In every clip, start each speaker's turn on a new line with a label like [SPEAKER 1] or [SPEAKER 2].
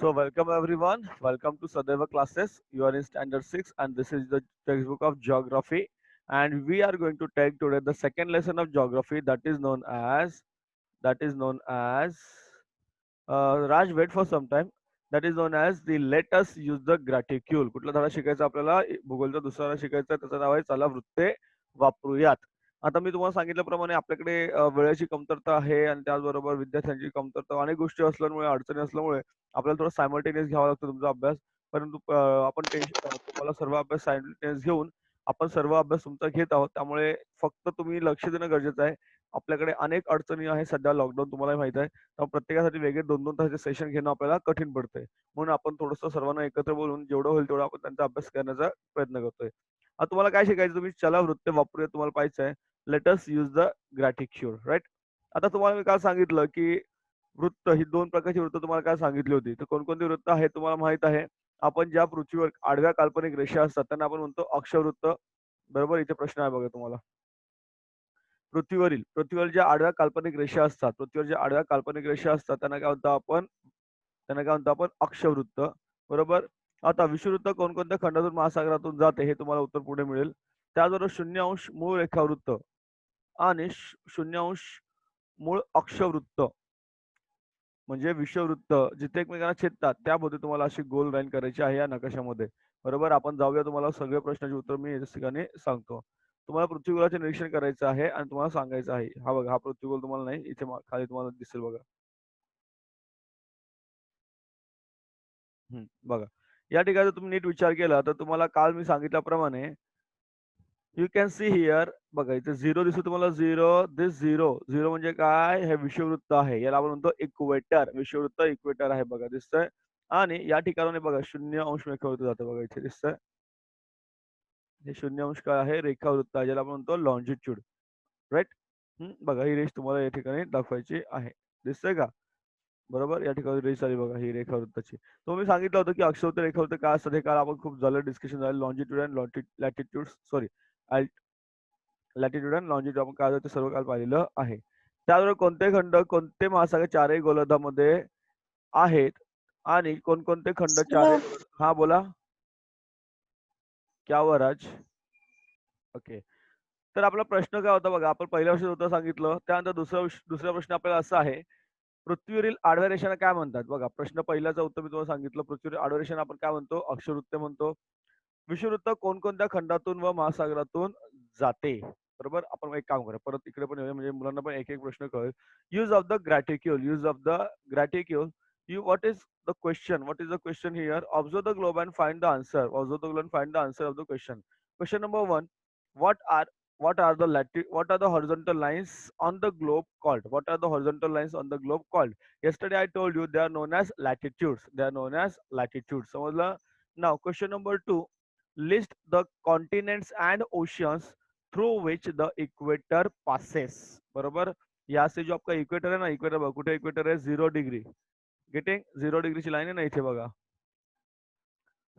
[SPEAKER 1] So welcome everyone. Welcome to Sadeva classes. You are in standard 6 and this is the textbook of geography. And we are going to take today the second lesson of geography that is known as Raj, wait for some time. That is known as the let us use the graticule. कुठला धडा शिकायचा आपल्याला भूगोलचा दुसरा धडा शिकायचा त्याचं नाव आहे चला वृत्ते वापरूयात. आता मी तुम्हाला सांगितल्याप्रमाणे आपल्याकडे वेळेची कमतरता आहे आणि त्याचबरोबर विद्यार्थ्यांची कमतरता अनेक गोष्टी असल्यामुळे अडचणी असल्यामुळे आपल्याला थोडं सायमल्टेनियस घ्यावा लागतो तुमचा अभ्यास. परंतु आपण तुम्हाला सर्व अभ्यास सायमल्टेनियस घेऊन आपण सर्व अभ्यास तुमचा घेत आहोत. त्यामुळे फक्त तुम्ही लक्ष देणं गरजेचं आहे. आपल्याकडे अनेक अडचणी आहे सध्या लॉकडाऊन तुम्हाला माहित आहे. तर प्रत्येकासाठी वेगळे 2-2 तासाचे सेशन घेणं आपल्याला कठीण पडतंय. म्हणून आपण थोडंसं सर्वांना एकत्र बोलून जेवढं होईल तेवढं आपण त्यांचा अभ्यास करण्याचा प्रयत्न करतोय. आता तुम्हाला काय शिकायचं तुम्ही चला वृत्त वापरूया तुम्हाला पाहायचं आहे. Let us use the gratitude right. आता तुम्हाला मी काल सांगितलं की वृत्त ही 2 प्रकारची वृत्त तुम्हाला काय सांगितली होती. तर कोणकोणती वृत्त आहेत तुम्हाला माहित आहे. आपण ज्या पृथ्वीवर आडव्या काल्पनिक रेषा असतात त्यांना आपण म्हणतो अक्षवृत्त. बरोबर इथे प्रश्न आहे बघा तुम्हाला. पृथ्वीवर ज्या आडव्या काल्पनिक रेषा असतात पृथ्वीवर ज्या आडव्या काल्पनिक रेषा असतात त्यांना काय म्हणतो आपण अक्षवृत्त. बरोबर. आता विषुववृत्त कोणकोणत्या खंडातून महासागरातून जाते हे तुम्हाला उत्तर पुढे मिळेल. त्याचबरोबर 0° मूळ रेखावृत्त आणि 0° मूळ अक्षवृत्त म्हणजे विषुववृत्त जिथे एकमेकांना छेदतात त्यामध्ये तुम्हाला अशी गोल लाईन करायची आहे या नकाशामध्ये. बरोबर. आपण जाऊया तुम्हाला सगळ्या प्रश्नाचे उत्तर मी याच ठिकाणी सांगतो. तुम्हाला पृथ्वीगोलाचे निरीक्षण करायचं आहे आणि तुम्हाला सांगायचं आहे. हा बघा हा पृथ्वीगोल तुम्हाला नाही इथे खाली तुम्हाला दिसेल बघा. बघा. या ठिकाणी जर तुम्ही नीट विचार केला तर तुम्हाला काल मी सांगितल्याप्रमाणे यू कॅन सी हिअर बघा इथे 0 दिसतो तुम्हाला 0 दिस 0 म्हणजे काय हे विषुववृत्त आहे. याला आपण म्हणतो इक्वेटर. विषुववृत्त इक्वेटर आहे बघा दिसतंय. आणि या ठिकाणी बघा 0° रेखावृत्त जातं बघा इथे दिसतंय. हे 0° काय आहे रेखावृत्त आहे ज्याला आपण म्हणतो लॉन्जिट्यूड राइट. बघा ही रेष तुम्हाला या ठिकाणी दाखवायची आहे. दिसतंय का? बरोबर. या ठिकाणी रेष आली बघा ही रेखावृत्ताची. तो मी सांगितलं होतं की अक्षवृत्त रेखावृत्त काय असतात हे काल आपण खूप झालं डिस्कशन झालं. Longitude and latitude sorry latitude and longitude आपण काय ते सर्व काल पाहिलेलं आहे. त्याबरोबर कोणते खंड कोणते महासागर चारही गोलार्धामध्ये आहेत आणि कोणकोणते खंड चारही हा बोला. क्या हुआ राज? ओके. तर आपला प्रश्न काय होता बघा आपण पहिल्या वर्षात उत्तर सांगितलं. त्यानंतर दुसरा प्रश्न आपल्याला असा आहे. पृथ्वीवरील आडव्या रेषांना काय म्हणतात? बघा प्रश्न पहिल्याचं उत्तर मी तुम्हाला सांगितलं. पृथ्वीवरील आडव्या रेषांना आपण काय म्हणतो? अक्षवृत्त म्हणतो. विषुववृत्त कोणकोणत्या खंडातून व महासागरातून जाते? बरोबर. आपण एक काम करूया. परत इकडे पण येऊया म्हणजे मुलांना पण एक-एक प्रश्न कळेल. Use of the graticule. Use of the graticule. What is the question? What is the question here? Observe the globe and find the answer. Observe the globe and find the answer of the question. Question number 1. What are what are the horizontal lines on the globe called? What are the horizontal lines on the globe called? Yesterday I told you they are known as latitudes. They are known as latitudes. समजलं? Now question number 2. List the continents and oceans through which the equator passes. बरोबर. यहाँ से जो आपका equator है ना equator बघा कुठे equator आहे 0°. गेटिंग 0° ची लाईन आहे ना इथे बघा.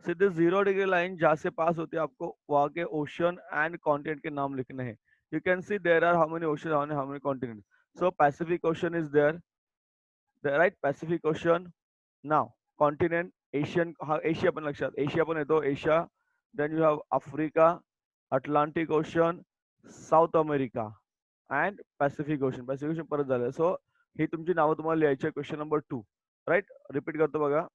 [SPEAKER 1] सीधे 0° लाइन जहाँ से पास होती है आपको वहाँ के ओशन एंड कॉन्टिनेंट के नाम लिखने हैं. You can see there are how many ocean and how many continent. So Pacific ocean is there right. Pacific ocean. नाव कॉन्टिनेंट एशियन हा एशिया पण लक्षात एशिया पण येतो Asia. Then you have Africa, Atlantic ocean, South America and Pacific ocean. Pacific ocean परत झालं. So ही तुमची नावं तुम्हाला लिहायची आहे. Question number 2 right. रिपीट करतो बघा.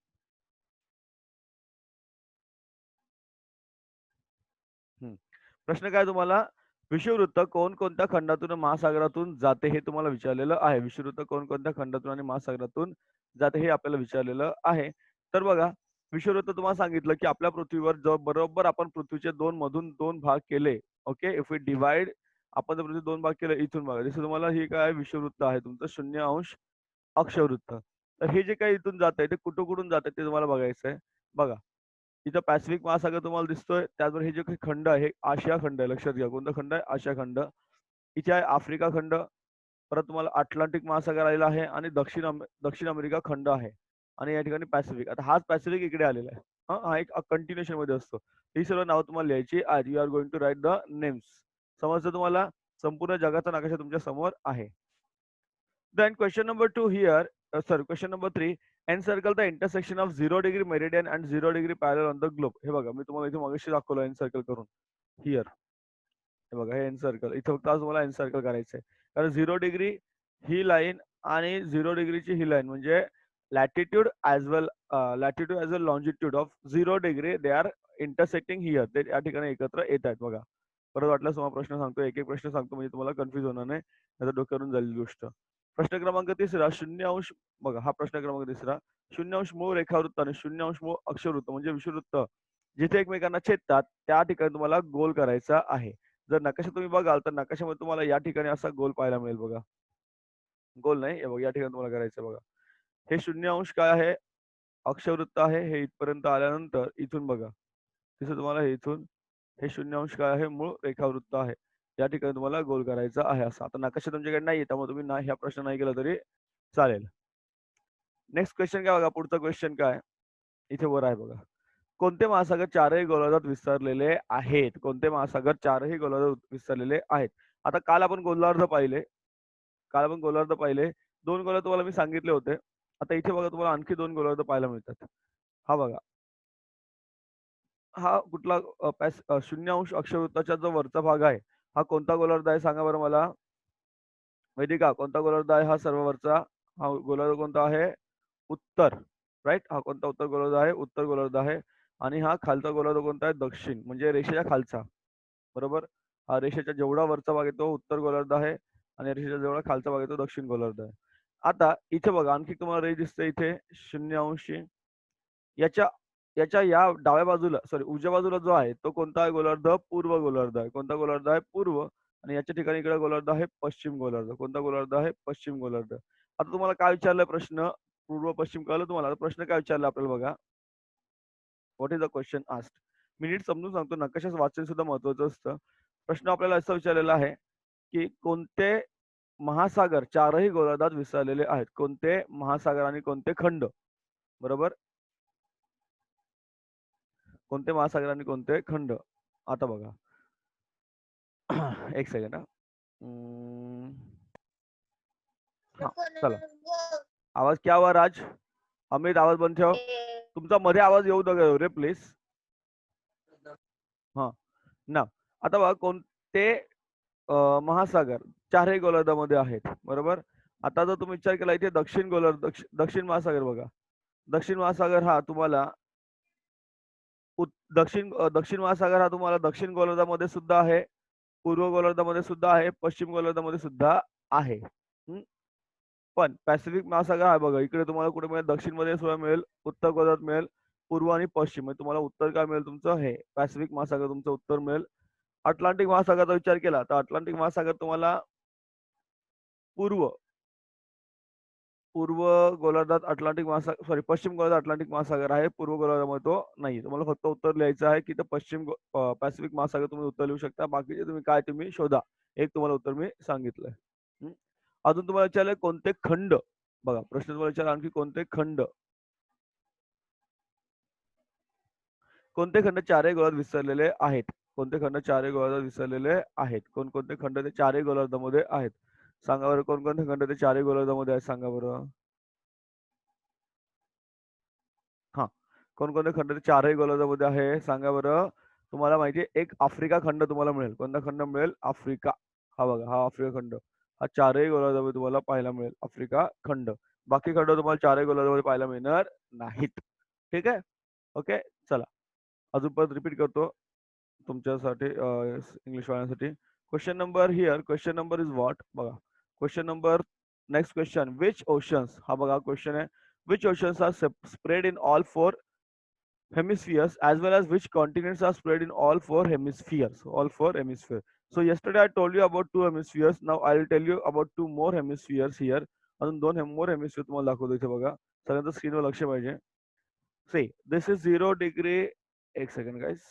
[SPEAKER 1] प्रश्न काय तुम्हाला विषुववृत्त कोणकोणत्या खंडातून महासागरातून जाते हे तुम्हाला विचारलेलं आहे. विषुववृत्त कोणकोणत्या खंडातून आणि महासागरातून जाते हे आपल्याला विचारलेलं आहे. तर बघा विषुववृत्त तुम्हाला सांगितलं की आपल्या पृथ्वीवर जर बरोबर आपण पृथ्वीचे दोन भाग केले. ओके. इफ वी डिवाइड आपण जर पृथ्वी 2 भाग केले इथून बघा जसं तुम्हाला ही काय विषुववृत्त आहे तुमचं 0° अक्षवृत्त. तर हे जे काही इथून जात आहे ते कुठून जात आहे ते तुम्हाला बघायचं आहे. बघा इथं पॅसिफिक महासागर तुम्हाला दिसतोय. त्याचबरोबर हे जे काही खंड आहे आशिया खंड आहे. लक्षात घ्या कोणता खंड आहे? आशिया खंड. इथे आहे आफ्रिका खंड. परत तुम्हाला अटलांटिक महासागर आलेला आहे आणि दक्षिण अमेरिका खंड आहे. आणि या ठिकाणी पॅसिफिक. आता हाच पॅसिफिक इकडे आलेला आहे. हा एक कंटिन्युएशन मध्ये असतो. ही सर्व नाव तुम्हाला लिहायची आहेत. You are going to write the names. समजतं तुम्हाला? संपूर्ण जगाचा नकाशा तुमच्या समोर आहे. Then question number 2 here, sorry, question number 3. Encircle the intersection of 0 degree meridian and 0 degree पॅरल ऑन द ग्लोब. हे बघा मी तुम्हाला इथे मगाशी दाखवलं एनसर्कल करून. हिअर हे बघा हे एनसर्कल. इथे फक्त आज मला एनसर्कल करायचंय. कारण 0 डिग्री ही लाईन आणि 0 डिग्रीची ही लाईन म्हणजे latitude as well longitude of 0 degree they are intersecting here. ते या ठिकाणी एकत्र येत आहेत बघा. परत वाटल्यास तुम्हाला प्रश्न सांगतो. एक प्रश्न सांगतो म्हणजे तुम्हाला कन्फ्युज होणार नाही. नाहीतर डोक्यावरून झालेली गोष्ट. प्रश्न क्रमांक 3 0 अंश. बघा हा प्रश्न क्रमांक 3 0 अंश मूळ रेखावृत्त आणि 0 अंश मूळ अक्षवृत्त म्हणजे विषुवृत्त जिथे एकमेकांना छेदतात त्या ठिकाणी तुम्हाला गोल करायचा आहे. जर नकाशा तुम्ही बघाल तर नकाशामध्ये तुम्हाला या ठिकाणी असा गोल पाहायला मिळेल बघा. गोल नाही हे बघा या ठिकाणी तुम्हाला करायचं बघा. हे 0 अंश काय आहे? अक्षवृत्त आहे. हे इथपर्यंत आल्यानंतर इथून बघा. तिथे तुम्हाला हे इथून हे 0 अंश काय आहे? मूळ रेखावृत्त आहे. या ठिकाणी तुम्हाला गोल करायचा आहे असा. आता नकाशा तुमच्याकडे नाहीये त्यामुळे तुम्ही नाही हा प्रश्न नाही केला तरी चालेल. नेक्स्ट क्वेश्चन काय बघा. पुढचा क्वेश्चन काय? इथे वर आहे बघा. कोणते महासागर चारही गोलार्धात विस्तारलेले आहेत? कोणते महासागर चारही गोलार्धात विस्तारलेले आहेत? आता काल आपण गोलार्ध पाहिले. काल आपण गोलार्ध पाहिले. 2 गोलार्ध तुम्हाला मी सांगितले होते. आता इथे बघा तुम्हाला आणखी 2 गोलार्ध पाहायला मिळतात. हा बघा. हा कुठला 0 अंश अक्षवृत्ताचा जो वरचा भाग आहे, हा कोणता गोलार्ध आहे सांगा बरं मला? वेदिका कोणता गोलार्ध आहे हा सर्व वरचा? हा गोलार्ध कोणता आहे? उत्तर. राइट? हा कोणता उत्तर गोलार्ध आहे? उत्तर गोलार्ध आहे. आणि हा खालचा गोलार्ध कोणता आहे? दक्षिण म्हणजे रेषेच्या खालचा. बरोबर? हा रेषेच्या जेवढा वरचा भाग आहे तो उत्तर गोलार्ध आहे आणि रेषेच्या जेवढा खालचा भाग आहे तो दक्षिण गोलार्ध आहे. आता इथे बघा आणखी तुम्हाला रेष दिसते इथे 0 अंशी. याच्या याच्या या डाव्या बाजूला सॉरी उजव्या बाजूला जो आहे तो कोणता आहे गोलार्ध? पूर्व गोलार्ध आहे. कोणता गोलार्ध आहे? पूर्व. आणि याच्या ठिकाणी इकडे गोलार्ध आहे पश्चिम गोलार्ध. कोणता गोलार्ध आहे? पश्चिम गोलार्ध. आता तुम्हाला काय विचारलाय प्रश्न? पूर्व पश्चिम कळलं तुम्हाला? आता प्रश्न काय विचारला आपल्याला बघा. What is the question asked? मी नीट समजून सांगतो. नकाशाच वाचन सुद्धा महत्वाचं असतं. प्रश्न आपल्याला असा विचारलेला आहे, की कोणते महासागर चारही गोलार्धात विस्तारलेले आहेत? कोणते महासागर आणि कोणते खंड? बरोबर? कोणते महासागर आणि कोणते खंड? आता बघा. एक सेकंड हां. चला. आवाज क्या हुआ राज? अमित आवाज बंद ठेव. तुमचा मध्ये आवाज येऊ नका रे प्लीज. हां. ना. आता बघा कोणते महासागर चारही गोलार्धामध्ये आहेत. बरोबर? आता जर तुम्ही विचार केला इथे दक्षिण गोलार्ध दक्षिण महासागर बघा. दक्षिण महासागर हा तुम्हाला दक्षिण महासागर हा तुम्हाला दक्षिण गोलार्धामध्ये सुद्धा आहे, पूर्व गोलार्धामध्ये सुद्धा आहे, पश्चिम गोलार्धामध्ये सुद्धा आहे. हं. पण पॅसिफिक महासागर हा बघा इकडे तुम्हाला कुठे मिळेल? दक्षिणमध्ये सुद्धा मिळेल, उत्तर गोलार्धात मिळेल, पूर्व आणि पश्चिम म्हणजे तुम्हाला उत्तर काय मिळेल तुमचं हे पॅसिफिक महासागर तुमचं उत्तर मिळेल. अटलांटिक महासागरचा विचार केला तर अटलांटिक महासागर तुम्हाला पूर्व पूर्व गोलार्धात अटलांटिक महासागर सॉरी पश्चिम गोलार्धात अटलांटिक महासागर आहे. पूर्व गोलार्धामध्ये तो नाही. तुम्हाला फक्त उत्तर लिहायचं आहे की पॅसिफिक महासागर तुम्ही उत्तर लिहू शकता. बाकीचे तुम्ही काय तुम्ही शोधा. एक तुम्हाला उत्तर मी सांगितलंय. हं. अजून तुम्हाला विचारलंय कोणते खंड? बघा प्रश्न तुम्हाला विचारला आणखी कोणते खंड? कोणते खंड चारही गोलार्धात विस्तारलेले आहेत? कोणते खंड चारही गोलार्धात विस्तारलेले आहेत? कोणकोणते खंड ते चारही गोलार्धामध्ये आहेत? सांगा बरं कोणकोणते खंड ते चारही गोलार्धामध्ये आहेत सांगा बरं? हां. कोणकोणते खंड ते चारही गोलार्धामध्ये आहे सांगा बरं? तुम्हाला माहिती आहे एक आफ्रिका खंड तुम्हाला मिळेल. कोणता खंड मिळेल? आफ्रिका. हा बघा हा आफ्रिका खंड. हा चारही गोलार्धामध्ये तुम्हाला पाहायला मिळेल आफ्रिका खंड. बाकी खंड तुम्हाला चारही गोलार्धामध्ये पाहायला मिळणार नाहीत. ठीक आहे? ओके. चला. अजून परत रिपीट करतो तुमच्यासाठी इंग्लिश वाल्यांसाठी. Question number here question number is what? बघा. Question number next question which oceans? हा बघा क्वेशन आहे. Which oceans are spread in all 4 hemispheres as well as which continents are spread in all 4 hemispheres? All 4 hemispheres. So yesterday I told you about 2 hemispheres. Now I will tell you about 2 more hemispheres here. अजून 2 more hemispheres तुम्हाला दाखवतो इथे बघा. सगळ्यांचं स्क्रीनवर लक्ष पाहिजे. See, this is 0 degree. एक second guys.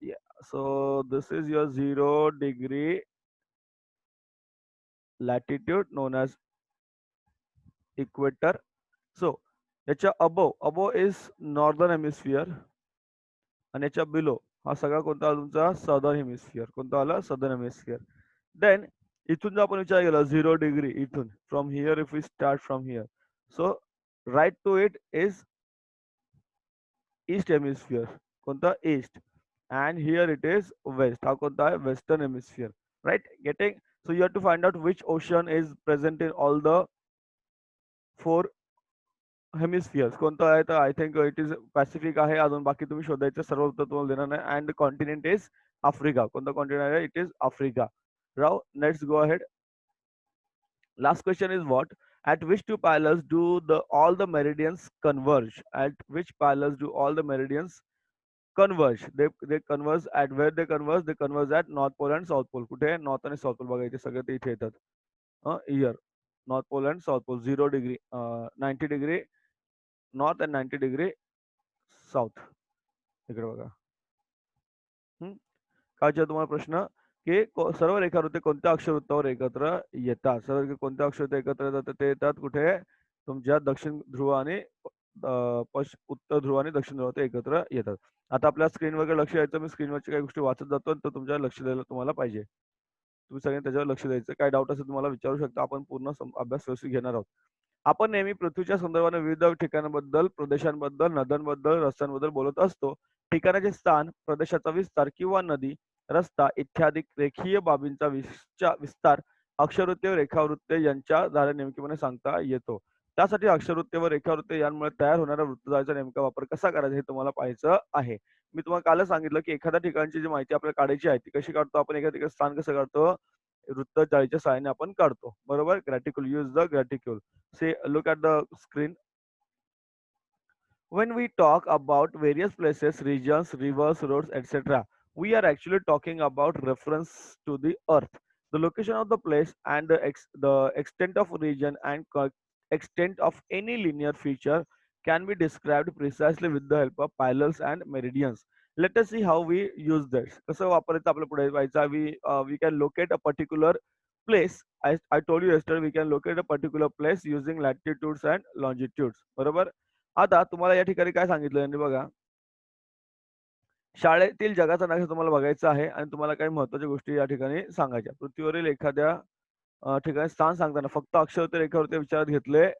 [SPEAKER 1] Yeah. So this is your 0 degree latitude known as equator. So याच्या above is northern hemisphere आणि याच्या बिलो हा सगळा कोणता आला तुमचा सदर्न हेमिस्फिअर. कोणता आला? Southern hemisphere. देन इथून जर आपण विचार केला 0 डिग्री इथून from here if we start from here. So right to it is east hemisphere. कोणता? East. And here it is west. हा कोणता आहे? Western hemisphere. Right, getting? So you have to find out which ocean is present in all the four hemispheres. कोणतं आहे? तर I think it is Pacific आहे. अजून बाकी तुम्ही शोधायचं, सर्व उत्तर तुम्हाला देणार नाही. And continent is Africa. कोणतं कॉन्टिनेंट आहे? It is Africa. Rao, let's go ahead. Last question is what? At which two parallels do the all the meridians converge? At which parallels do all the meridians converge? They converge at where they converge? They converge at North Pole and South Pole. कुठे? North आणि south pole. बघा इथे सगळे ते इथे येतात. Here north pole and south pole. 0 degree 90 degree north and 90 degree south. इकडे बघा. काय विचार तुम्हाला प्रश्न? की सर्व रेखावृत्ते कोणत्या अक्षरवृत्तावर एकत्र येतात? सर्व कोणत्या अक्षरवृत्त एकत्र येतात? ते येतात कुठे? तुमच्या दक्षिण ध्रुव आणि उत्तर ध्रुव आणि दक्षिण ध्रुव ते एकत्र येतात. आता आपल्या स्क्रीन वगैरे लक्ष द्यायचं. मी स्क्रीनवरची काही गोष्टी वाचत जातो, तर तुमच्या लक्ष द्यायला तुम्हाला पाहिजे. तुम्ही सगळ्यांनी त्याच्यावर लक्ष द्यायचं. काय डाऊट असेल तुम्हाला विचारू शकता. आपण पूर्ण अभ्यास व्यवस्थित घेणार आहोत. आपण नेहमी पृथ्वीच्या संदर्भाने विविध ठिकाणांबद्दल, प्रदेशांबद्दल, नद्यांबद्दल, रस्त्यांबद्दल बोलत असतो. ठिकाणाचे स्थान, प्रदेशाचा विस्तार किंवा नदी, रस्ता इत्यादी रेखीय बाबींचा विस्तार अक्षरवृत्ते व रेखावृत्ते यांच्या द्वारे नेमकेपणे सांगता येतो. त्यासाठी अक्षरवृत्ते व रेखावृत्ते यांमुळे तयार होणाऱ्या वृत्तजाळाचा नेमका वापर कसा करायचा हे तुम्हाला पाहायचं आहे. मी तुम्हाला कालच सांगितलं की एखाद्या ठिकाणची जी माहिती आपल्याला काढायची आहे ती कशी काढतो आपण? एखाद्या ठिकाणी स्थान कसं काढतो? वृत्तजाळीच्या सहाय्याने आपण काढतो. बरोबर? Graticule. Use the graticule. Say, look at the screen. When we talk about various places, regions, rivers, roads, etc., we are actually talking about reference to the earth. The location of the place and the extent of region and extent of any linear feature can be described precisely with the help of parallels and meridians. Let us see how we use this. कसं वापरायचं आपल्या पुढे व्हायचं? We can locate a particular place. I told you yesterday we can locate a particular place using latitudes and longitudes. बरोबर? आता तुम्हाला या ठिकाणी काय सांगितलं यांनी बघा, शाळेतील जगाचा नकाशा तुम्हाला बघायचा आहे आणि तुम्हाला काही महत्त्वाच्या गोष्टी या ठिकाणी सांगायच्या. पृथ्वीवरील एखाद्या ठिकाणी स्थान सांगताना फक्त अक्षर रेखावृत्त विचारात घेतले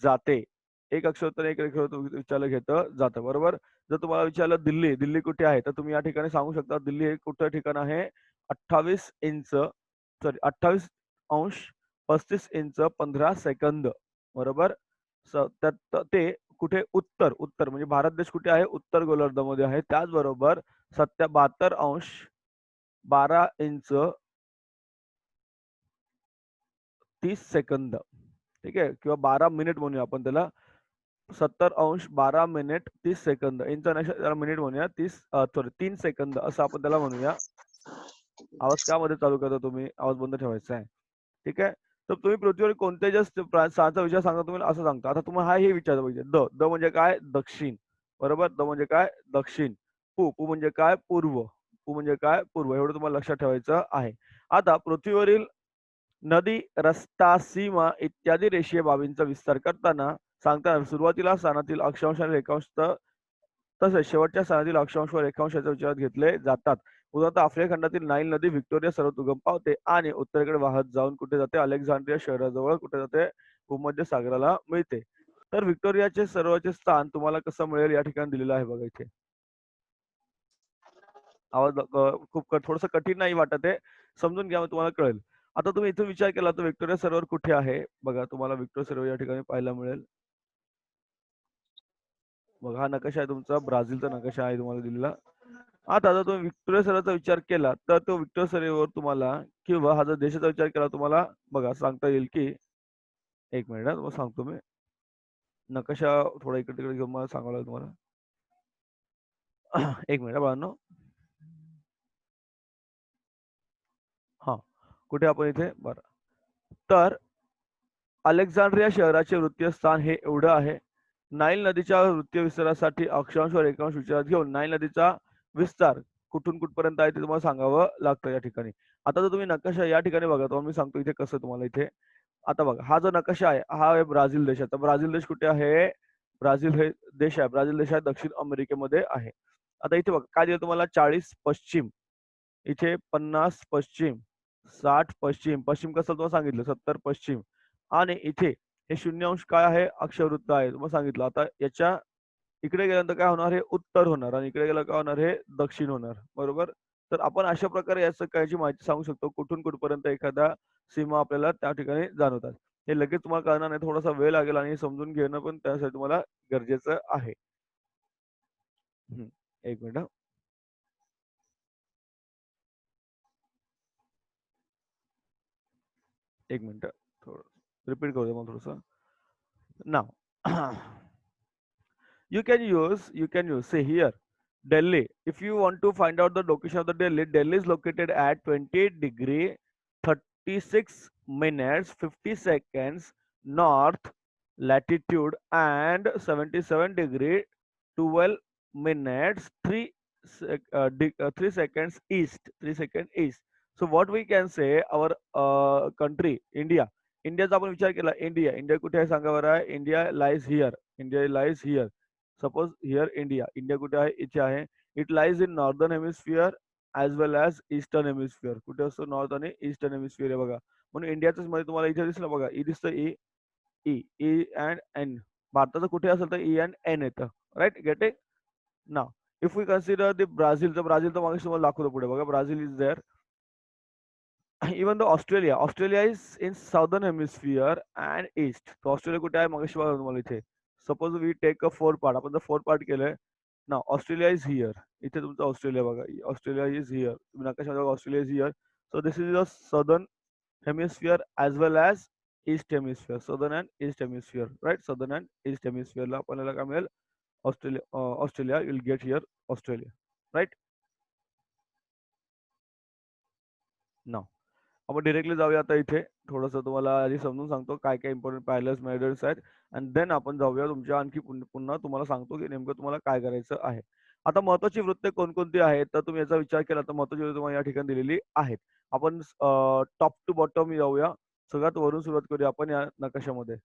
[SPEAKER 1] जाते. एक अक्षर एक रेखावृत्त विचारलं घेतलं जातं. बरोबर? जर तुम्हाला विचारलं दिल्ली, दिल्ली कुठे आहे? तर तुम्ही या ठिकाणी सांगू शकता दिल्ली हे कुठं ठिकाण आहे? 28 इंच सॉरी 28°35" 15 सेकंद. बरोबर? ते कुठे? उत्तर. उत्तर म्हणजे भारत देश कुठे आहे? उत्तर गोलार्धामध्ये आहे. त्याचबरोबर 72°12" 30 सेकंद. ठीक आहे? किंवा 12 मिनिट म्हणूया आपण त्याला. 70°12' 30 सेकंद. इंटरनॅशनल त्याला मिनिट म्हणूया. 3 सेकंद असं आपण त्याला म्हणूया. आवाज का मध्ये चालू करता तुम्ही? आवाज बंद ठेवायचा आहे. ठीक आहे? तर तुम्ही पृथ्वीवर कोणत्या ज्या स्थानाचा विचार सांगता तुम्ही असं सांगता. आता तुम्हाला हे विचारलं पाहिजे. द म्हणजे काय? दक्षिण. बरोबर? द म्हणजे काय? दक्षिण. पू म्हणजे काय? पूर्व. पू म्हणजे काय? पूर्व. एवढं तुम्हाला लक्षात ठेवायचं आहे. आता पृथ्वीवरील नदी, रस्ता, सीमा इत्यादी रेषीय बाबींचा विस्तार करताना सांगताना सुरुवातीला स्थानातील अक्षांश आणि रेखांश तसेच शेवटच्या स्थानातील अक्षांश व रेखांशाच्या विचारात घेतले जातात. उदाहरणार्थ आफ्रिका खंडातील नाईल नदी व्हिक्टोरिया सर्वात उगम पावते आणि उत्तरेकडे वाहत जाऊन कुठे जाते? अलेक्झांड्रिया शहराजवळ कुठे जाते? भूमध्य सागराला मिळते. तर व्हिक्टोरियाचे सर्वोच्च स्थान तुम्हाला कसं मिळेल या ठिकाणी दिलेलं आहे बघा इथे. आवाज खूप थोडंसं कठीण नाही वाटत आहे. समजून घ्या, मग तुम्हाला कळेल. आता तुम्ही इथून विचार केला तर व्हिक्टोरिया सरोवर कुठे आहे? बघा तुम्हाला व्हिक्टोरिया सरोवर या ठिकाणी पाहायला मिळेल. बघा हा नकाशा आहे तुमचा, ब्राझीलचा नकाशा आहे तुम्हाला दिलेला. आता जर तुम्ही व्हिक्टोरिया सरोवराचा विचार केला तर तो व्हिक्टोरिया सरोवर तुम्हाला किंवा हा जर देशाचा विचार केला तुम्हाला बघा सांगता येईल की एक मिनिट तुम्हाला सांगतो मी. नकाशा थोडा इकडे तिकडे घेऊन मला सांगावं लागेल तुम्हाला. एक मिनिट बाळांनो. हा, कुठे आपण इथे? बरं. तर अलेक्झांड्रिया शहराचे वृत्तीय स्थान हे एवढं आहे. नाईल नदीच्या वृत्तीय विस्तारासाठी अक्षांश व रेखांश विचारात घेऊन नाईल नदीचा विस्तार कुठून कुठपर्यंत आहे ते तुम्हाला सांगावं लागतं या ठिकाणी. आता जर तुम्ही नकाशा या ठिकाणी बघा तर मी सांगतो इथे कसं तुम्हाला इथे. आता बघा हा जो नकाशा आहे हा आहे ब्राझील देशाचा. ब्राझील देश कुठे आहे? ब्राझील हे देश आहे. ब्राझील देश आहे दक्षिण अमेरिकेमध्ये आहे. आता इथे बघा काय दिलं तुम्हाला? 40 पश्चिम, इथे 50 पश्चिम, 60 पश्चिम. पश्चिम कसं तुम्हाला सांगितलं? 70 पश्चिम आणि इथे हे 0 काय आहे? अक्षवृत्त आहे. तुम्हाला सांगितलं. आता याच्या इकडे गेल्यानंतर काय होणार? हे उत्तर होणार आणि इकडे गेलं काय होणार? हे दक्षिण होणार. बरोबर? तर आपण अशा प्रकारे याचं कायची माहिती सांगू शकतो. कुठून कुठपर्यंत एखादा सीमा आपल्याला त्या ठिकाणी जाणवतात. हे लगेच तुम्हाला कळणार नाही. थोडासा वेळ लागेल आणि हे समजून घेणं पण त्यासाठी तुम्हाला गरजेचं आहे. हं. 1 मिनिट हां. 1 मिनिट. थोडं रिपीट करू द्या मला थोडंसं. नाव you can use say here Delhi. If you want to find out the location of the Delhi is located at 28 degree 36 minutes 50 seconds north latitude and 77 degree 12 minutes 3 seconds east 3 seconds east. So what we can say our country India. इंडियाचा आपण विचार केला India कुठे आहे सांगा बरं India lies here India lies here suppose here India कुठे आहे इथे आहे it lies in northern hemisphere as well as eastern hemisphere कुठे असतो नॉर्थ आणि ईस्टर्न हेमिस्फिअर आहे बघा म्हणून इंडियाच मध्ये तुम्हाला इथे दिसलं बघा ई दिसतं E E E and N भारताचं कुठे असेल तर ई अँड एन येतं right getting now if we consider the Brazil तर मागे तुम्हाला दाखवतो पुढे बघा Brazil is there even though Australia is in southern hemisphere and east. तो ऑस्ट्रेलिया कुठे आहे मगाशी बघा तुम्हाला इथे. Suppose we take a 4 part. आपण जर 4 पार्ट केलंय. नाव ऑस्ट्रेलिया इज हिअर. इथे तुमचं ऑस्ट्रेलिया बघा. Australia is here. तुम्ही नकाशामध्ये बघा Australia is here. So this is the southern hemisphere as well as east hemisphere. Southern and east hemisphere. Right southern and east हेमिस्फियरला आपल्याला काय मिळेल? Australia will get here Australia. Right? नाव आपण directly जाऊया आता इथे. थोडंसं तुम्हाला आधी समजून सांगतो काय-काय इम्पोर्टंट पॅरलल्स, मेजर्स आहेत आणि देन आपण जाऊया तुमच्या आणखी पुन्हा तुम्हाला सांगतो, की नेमकं तुम्हाला काय करायचं आहे. आता महत्त्वाची वृत्ते कोणकोणती आहेत, तर तुम्ही याचा विचार केला तर महत्त्वाची वृत्ते तुम्हाला या ठिकाणी दिलेली आहेत. आपण टॉप टू बॉटम जाऊया. सगळ्यात वरून सुरुवात करूया आपण या नकाशामध्ये.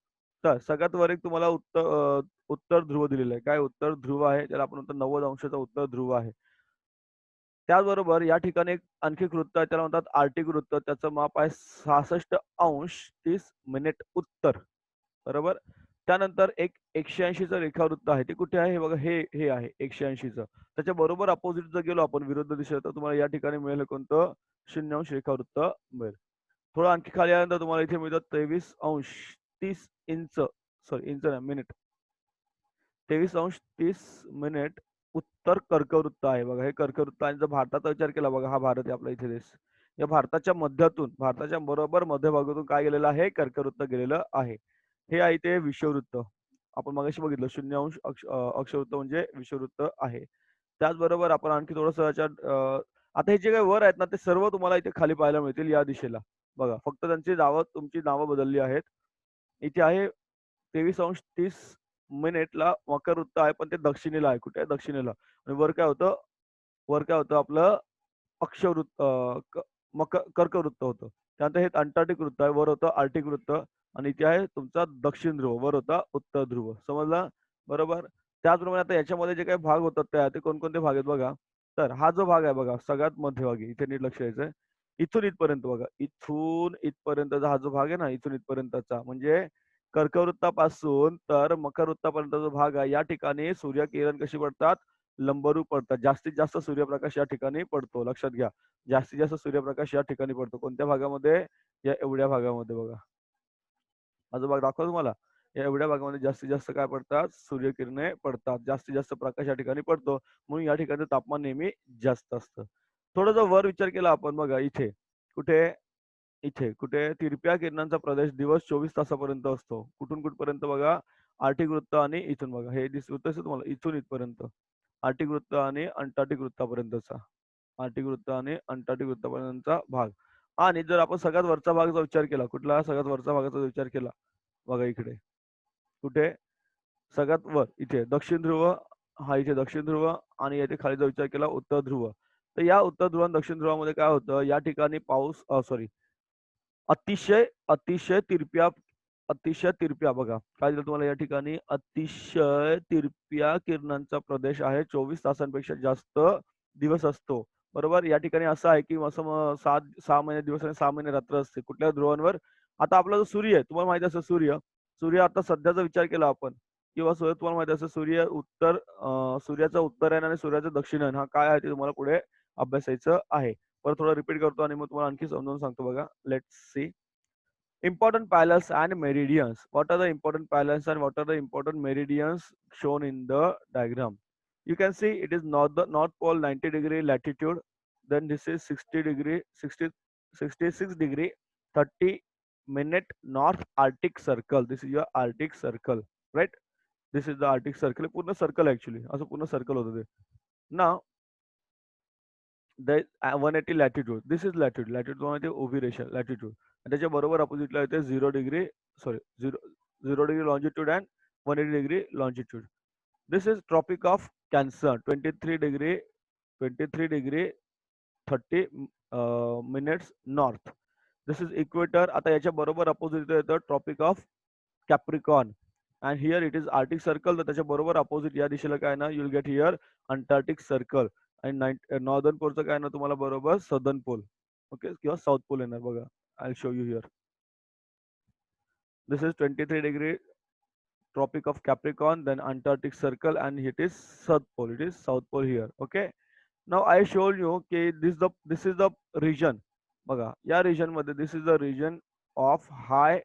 [SPEAKER 1] तर सगळ्यात वर एक तुम्हाला उत्तर ध्रुव दिलेलं आहे. काय उत्तर ध्रुव आहे, त्याला आपण म्हणतो 90 अंशाचा उत्तर ध्रुव आहे. त्याचबरोबर या ठिकाणी एक आणखी एक वृत्त आहे त्याला म्हणतात आर्टिक वृत्त. त्याचं माप आहे 66 अंश 30 मिनिट उत्तर. बरोबर? त्यानंतर एक 180चं रेखावृत्त आहे. ते कुठे आहे? हे बघा हे आहे 180चं. त्याच्या बरोबर अपोझिट जर गेलो आपण विरुद्ध दिशेला तर तुम्हाला या ठिकाणी मिळेल कोणतं? 0 अंश रेखावृत्त मिळेल. थोडं आणखी खाली आल्यानंतर तुम्हाला इथे मिळतं 23 अंश 30 इंच सॉरी इंच नाही मिनिट. 23 अंश 30 मिनिट उत्तर कर्कवृत्त आहे बघा. हे कर्कवृत्त आणि जर भारताचा विचार केला बघा, हा भारत आहे आपला इथे देश. या भारताच्या मध्यातून, भारताच्या बरोबर मध्यभागातून काय गेलेलं आहे? कर्कवृत्त गेलेलं आहे. हे आहे ते विषुववृत्त. आपण मगाशी बघितलं 0 अंश अक्षवृत्त म्हणजे विषुववृत्त आहे. त्याचबरोबर आपण आणखी थोडंसं याच्यात आता हे जे काही वर आहेत ना, ते सर्व तुम्हाला इथे खाली पाहायला मिळतील या दिशेला. बघा, फक्त त्यांची नावं तुमची नावं बदलली आहेत. इथे आहे 23 अंश 30 मिनिटला मकर वृत्त आहे, पण ते दक्षिणेला आहे. कुठे आहे? दक्षिणेला. आणि वर काय होतं आपलं अक्षवृत्त कर्कवृत्त होतं. त्यानंतर हे अंटार्क्टिक वृत्त आहे. वर होतं आर्टिक वृत्त आणि इथे आहे तुमचा दक्षिण ध्रुव. वर होता उत्तर ध्रुव. समजलं? बरोबर. त्याचप्रमाणे आता याच्यामध्ये जे काही भाग होतात ते कोणकोणते भाग आहेत बघा. तर हा जो भाग आहे बघा सगळ्यात मध्यभागी इथे नीट लक्ष द्यायचंय. इथून इथपर्यंत बघा. इथून इथपर्यंतचा हा जो भाग आहे ना, इथून इथपर्यंतचा म्हणजे कर्कवृत्तापासून तर मकर वृत्तापर्यंतचा जो भाग आहे, या ठिकाणी सूर्यकिरण कशी पडतात? लंबरूप पडतात. जास्तीत जास्त सूर्यप्रकाश या ठिकाणी पडतो. लक्षात घ्या. जास्तीत जास्त सूर्यप्रकाश या ठिकाणी पडतो. कोणत्या भागामध्ये? या एवढ्या भागामध्ये बघा. हा जो भाग दाखवला तुम्हाला? या एवढ्या भागामध्ये जास्तीत जास्त काय पडतात? सूर्यकिरणे पडतात. जास्तीत जास्त प्रकाश या ठिकाणी पडतो. म्हणून या ठिकाणी तापमान नेहमी जास्त असतं. थोडा जर वर विचार केला आपण बघा इथे. कुठे? इथे. कुठे? तिरप्या किरणांचा प्रदेश दिवस 24 तासापर्यंत असतो. कुठून कुठपर्यंत बघा? आर्टिक वृत्त आणि इथून बघा. हे दिसत असेल तुम्हाला इथून इथपर्यंत. आर्टिक वृत्त आणि अंटार्क्टिक वृत्तापर्यंतचा. आर्टिक वृत्त आणि अंटार्क्टिक वृत्तापर्यंतचा भाग. आणि जर आपण सगळ्यात वरचा भागाचा विचार केला, कुठला? सगळ्यात वरचा भागाचा विचार केला. बघा इकडे. कुठे? सगळ्यात वर इथे दक्षिण ध्रुव, हा इथे दक्षिण ध्रुव आणि येथे खाली जर विचार केला उत्तर ध्रुव. तर या उत्तर ध्रुव आणि दक्षिण ध्रुवामध्ये काय होतं? या ठिकाणी पाऊस सॉरी अतिशय अतिशय तिरप्या अतिशय तिरप्या बघा. काय दिलं तुम्हाला या ठिकाणी? अतिशय तिरप्या किरणांचा प्रदेश आहे. 24 तासांपेक्षा जास्त दिवस असतो. बरोबर? या ठिकाणी असं आहे, की असं 6 महिने दिवस आणि 6 महिने रात्र असते. कुठल्या ध्रुवांवर? आता आपला जो सूर्य आहे, तुम्हाला माहिती असेल सूर्य. सूर्य आता सध्याचा विचार केला आपण किंवा सूर्य तुम्हाला माहिती असेल सूर्याचा उत्तरायण आणि सूर्याचं दक्षिणायन हा काय आहे ते तुम्हाला पुढे अभ्यासायचं आहे. परत थोडं रिपीट करतो आणि मग तुम्हाला आणखी समजावून सांगतो बघा. Let's see. Important parallels and meridians. What are the important parallels and what are the important meridians shown in the diagram? You can see it is North Pole 90-degree latitude. Then this is 66 degree 30-minute North Arctic Circle. This is your Arctic Circle, right? This is the Arctic Circle. पूर्ण circle actually. असं पूर्ण circle होतं ते. Now the 180 latitude. This is latitude. Latitude तुम्हाला माहिती उभी रेषा latitude. आणि त्याच्या बरोबर अपोजिटला येते 0 degree zero degree longitude and 180 degree longitude. This is Tropic of Cancer 23 degree 30 minutes north. This is equator. आता याच्या बरोबर अपोजिट येतं Tropic of Capricorn. And here it is Arctic Circle. तर त्याच्या बरोबर अपोजिट या दिशेला काय ना you'll get here Antarctic Circle. आणि नॉर्दर्न पोलचं काय ना तुम्हाला बरोबर सदर्न पोल ओके किंवा साऊथ पोल येणार बघा. I show you here. This is 23 degree Tropic of Capricorn, then Antarctic Circle, and it is South Pole. It is South Pole here. Okay. Now I showed you okay this is the region. बघा या region मध्ये this is the region of high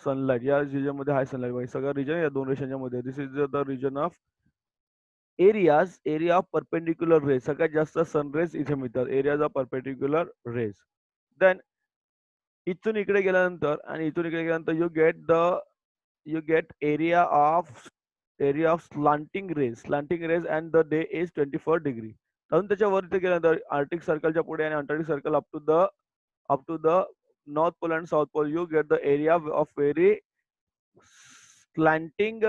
[SPEAKER 1] sunlight. या region मध्ये high sunlight बघा सगळं region या दोन रेषांच्या मध्ये. This is the region of area of perpendicular rays. सगळ्यात जास्त सन रेज इथे मिळतात. Areas of perpendicular rays. Then इथून इकडे गेल्यानंतर आणि इथून इकडे गेल्यानंतर you get area of slanting rays and the day is 24 degree. अजून त्याच्यावर इथे गेल्यानंतर आर्टिक सर्कलच्या पुढे आणि Antarctic circle up to the North Pole and South Pole you get the area of very slanting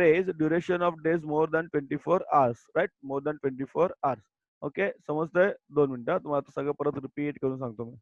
[SPEAKER 1] rays duration of days more than 24 hours, right? More than 24 hours. Okay समजतंय. 2 मिनिटं तुम्हाला आता सगळं परत रिपीट करून सांगतो मी.